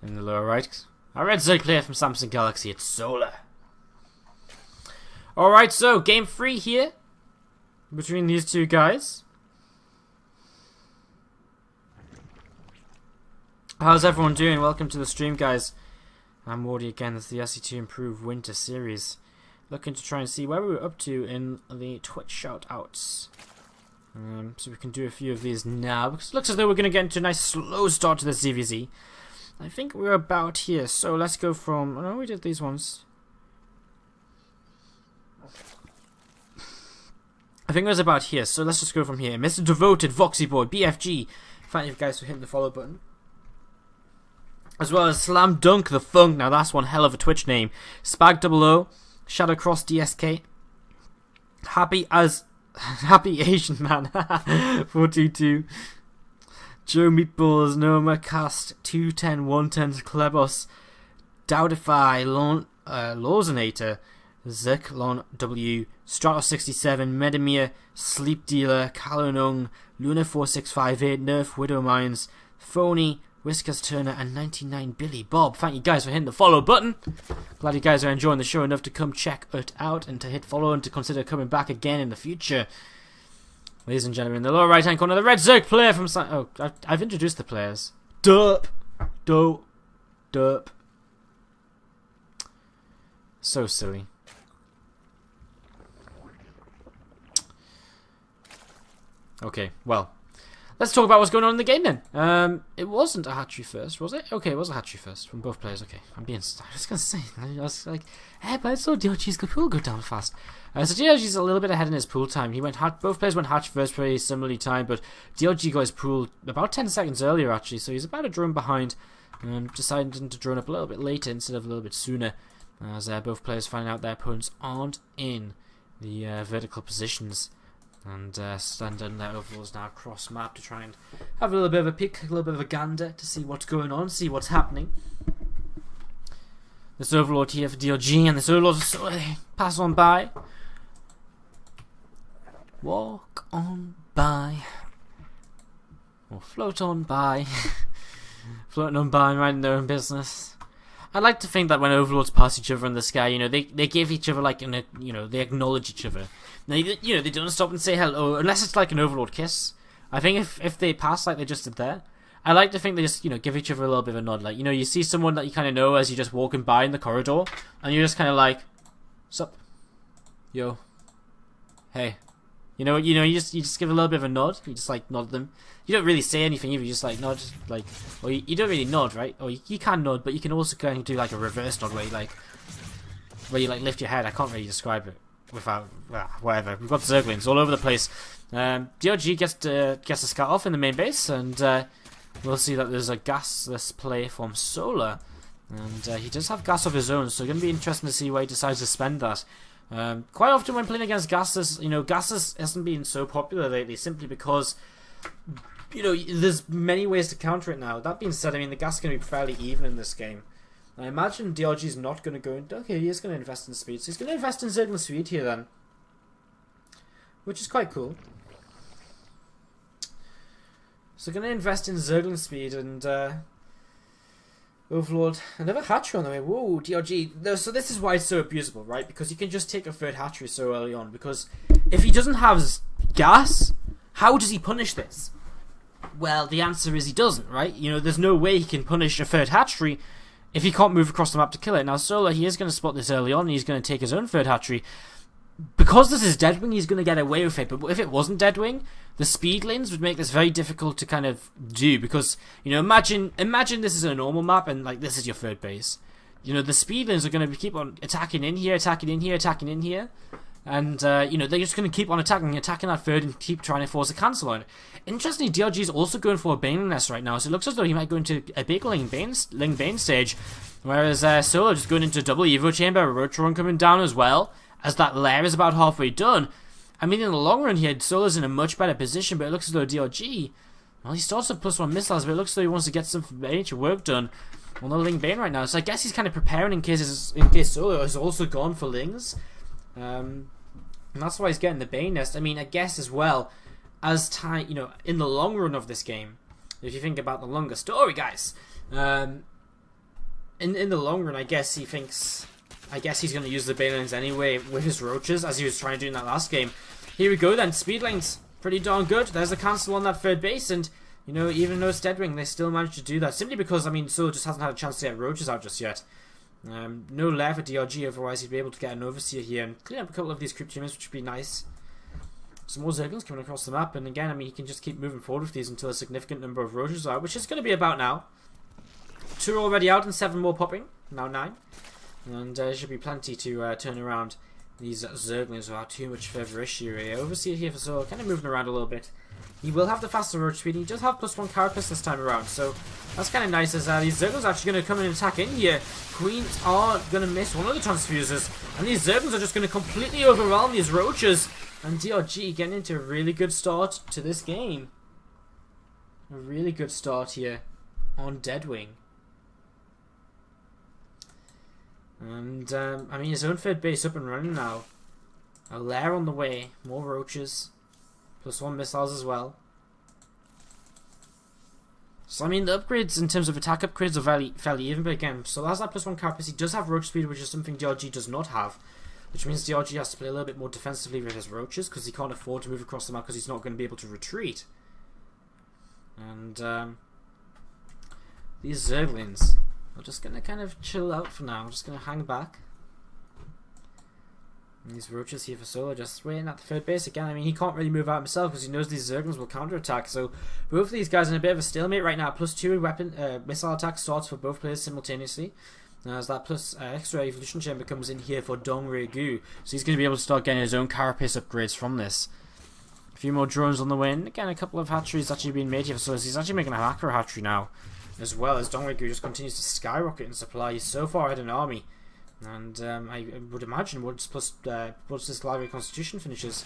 in the lower right. Our red Zerg player from Samsung Galaxy, it's Solar. Alright, so game 3 here between these two guys. How's everyone doing? Welcome to the stream, guys. I'm Wardy again. It's the SC2 Improve Winter Series. Looking to try and see where we're up to in the Twitch shoutouts. So we can do a few of these now, because it looks as though we're going to get into a nice slow start to the ZVZ. I think we're about here, so let's go from... Oh no, we did these ones. I think it was about here, so let's just go from here. Mr. Devoted, Voxy Boy, BFG. Thank you guys for hitting the follow button. As well as Slam Dunk the Funk. Now that's one hell of a Twitch name. Spag00, Shadowcross DSK. Happy Asian Man. 422. Joe Meatballs, Noma Cast, 210, 110, Klebos, Dowdify, Lawsonator, Zirklon W, Stratos67, Medimir, Sleep Dealer, Kalonung, Luna4658, Nerf Widow Mines, Phony, Whiskers Turner, and 99 Billy Bob. Thank you guys for hitting the follow button. Glad you guys are enjoying the show enough to come check it out and to hit follow and to consider coming back again in the future. Ladies and gentlemen, in the lower right hand corner, the red Zerg player from... Oh, I've introduced the players. Derp. Derp. So silly. Okay, well, let's talk about what's going on in the game then. It wasn't a hatchery first, was it? Okay, it was a hatchery first from both players. Okay, I was gonna say, I was like, hey, but I saw DLG's pool go down fast. So DLG's a little bit ahead in his pool time. Both players went hatch first, very similarly timed, but DLG got his pool about 10 seconds earlier actually, so he's about a drone behind. Deciding to drone up a little bit later instead of a little bit sooner, as both players finding out their opponents aren't in the vertical positions. And standing their overalls now across map to try and have a little bit of a peek, a little bit of a gander to see what's going on, see what's happening. This overlord here for DLG, and this overlord pass on by. Walk on by. Or float on by. Floating on by and minding their own business. I like to think that when overlords pass each other in the sky, you know, they give each other like, you know, they acknowledge each other. They, you know, they don't stop and say hello, unless it's like an overlord kiss. I think if they pass like they just did there, I like to think they just, you know, give each other a little bit of a nod. Like, you know, you see someone that you kind of know as you're just walking by in the corridor, and you're just kind of like, sup, yo, hey, you know, you just give a little bit of a nod. You just like nod them. You don't really say anything either. You just like nod, like, or you don't really nod, right? Or you can nod, but you can also kind of do like a reverse nod where you like lift your head. I can't really describe it without whatever. We've got Zerglings all over the place. DRG gets a scout off in the main base, and we'll see that there's a gasless play from Solar, and he does have gas of his own, so it's going to be interesting to see where he decides to spend that. Quite often when playing against gasless, you know, gasless hasn't been so popular lately simply because, you know, there's many ways to counter it now. That being said, I mean, the gas is going to be fairly even in this game. I imagine DLG's not going to go into... Okay, he is going to invest in speed. So he's going to invest in Zergling speed here then. Which is quite cool. So going to invest in Zergling speed and... Overlord. Another hatchery on the way. Whoa, DLG. So this is why it's so abusable, right? Because you can just take a third hatchery so early on. Because if he doesn't have gas, how does he punish this? Well, the answer is he doesn't, right? You know, there's no way he can punish a third hatchery if he can't move across the map to kill it. Now, Solar, he is going to spot this early on, and he's going to take his own third hatchery. Because this is Deadwing, he's going to get away with it. But if it wasn't Deadwing, the speed lanes would make this very difficult to kind of do. Because, you know, imagine this is a normal map, and, like, this is your third base. You know, the speed lanes are going to keep on attacking in here, attacking in here, attacking in here. And, you know, they're just going to keep on attacking that third and keep trying to force a cancel on it. Interestingly, DRG is also going for a Bane nest right now, so it looks as though he might go into a big Ling Bane stage, whereas Solo just going into a double Evo chamber, a Rotron coming down as well, as that lair is about halfway done. I mean, in the long run here, Solo's in a much better position, but it looks as though DRG, well, he starts with +1 missiles, but it looks as though he wants to get some major work done on the Ling Bane right now, so I guess he's kind of preparing in case Solo has also gone for Lings. And that's why he's getting the Bane nest. I mean, I guess as well, as time, you know, in the long run of this game, if you think about the longer story, guys, in the long run, I guess he's going to use the Banelings anyway with his roaches, as he was trying to do in that last game. Here we go then, speed lanes, pretty darn good. There's a cancel on that third base, and, you know, even though it's Deadwing, they still managed to do that, simply because, I mean, Solo just hasn't had a chance to get roaches out just yet. No lair for DRG, otherwise he'd be able to get an Overseer here and clean up a couple of these creep tumors, which would be nice. Some more Zerglings coming across the map, and again, I mean, he can just keep moving forward with these until a significant number of roaches are out, which is going to be about now. 2 already out and 7 more popping, now 9. And there should be plenty to turn around these Zerglings without too much further issue. Overseer here for Solo, kind of moving around a little bit. He will have the faster roach speed, he does have +1 carapace this time around, so that's kind of nice, as these Zerglings are actually going to come and attack in here. Queens are going to miss one of the transfuses, and these Zerglings are just going to completely overwhelm these roaches. And DRG getting into a really good start to this game. A really good start here on Deadwing. And, I mean, his own third base up and running now. A lair on the way, more roaches. +1 missiles as well. So, I mean, the upgrades in terms of attack upgrades are fairly even, but again, so has that +1 carapace. He does have roach speed, which is something DRG does not have. Which means DRG has to play a little bit more defensively with his roaches, because he can't afford to move across the map because he's not going to be able to retreat. And these Zerglings are just going to kind of chill out for now. Just going to hang back. And these roaches here for Solo just waiting at the third base again. I mean, he can't really move out himself because he knows these Zerglings will counterattack. So both of these guys are in a bit of a stalemate right now. +2 weapon missile attack starts for both players simultaneously. As that plus extra evolution chamber comes in here for DongRaeGu, so he's going to be able to start getting his own carapace upgrades from this. A few more drones on the way, and again a couple of hatcheries actually being made here, so he's actually making a macro hatchery now, as well as DongRaeGu just continues to skyrocket in supply. He's so far ahead in army, and I would imagine once this library constitution finishes,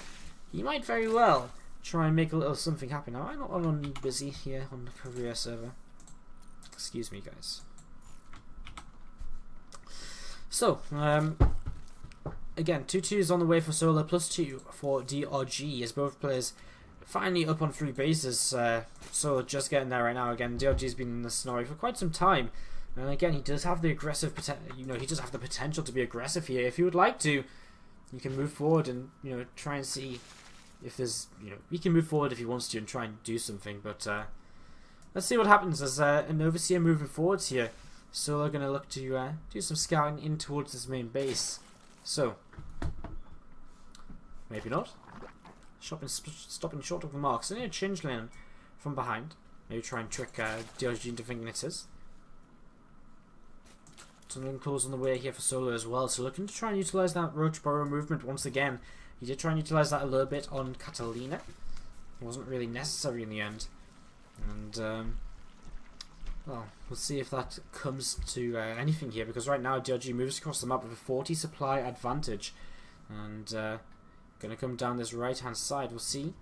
he might very well try and make a little something happen. Now I'm not on busy here on the career server. Excuse me, guys. So, again, 2-2s on the way for Solo, +2 for DRG, as both players finally up on 3 bases. Solo just getting there right now. Again, DRG's been in this scenario for quite some time, and again, he does have the aggressive he does have the potential to be aggressive here. If he would like to, he can move forward and, you know, try and see if there's, you know, he can move forward if he wants to and try and do something. But let's see what happens as an Overseer moving forwards here. Solo going to look to do some scouting in towards his main base. So, maybe not. Stopping short of the mark. So, a changeling from behind. Maybe try and trick DRG into thinking it's his. Something close on the way here for Solo as well. So, looking to try and utilise that Roach Burrow movement once again. He did try and utilise that a little bit on Catalina. It wasn't really necessary in the end. And, well, we'll see if that comes to anything here, because right now DRG moves across the map with a 40 supply advantage, and going to come down this right hand side. We'll see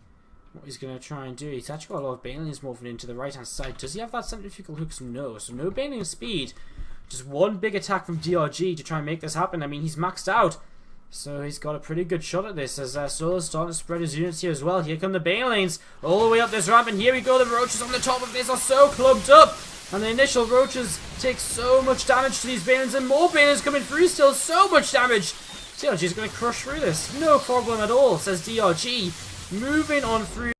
what he's going to try and do. He's actually got a lot of Banelings moving into the right hand side. Does he have that centrifugal hooks? No. So no Baneling speed, just one big attack from DRG to try and make this happen. I mean, he's maxed out, so he's got a pretty good shot at this, as Solo's starting to spread his units here as well. Here come the Banelings all the way up this ramp, and here we go. The roaches on the top of this are so clumped up. And the initial roaches take so much damage to these Banelings, and more Banelings coming through still, so much damage. DRG is going to crush through this. No problem at all, says DRG. Moving on through.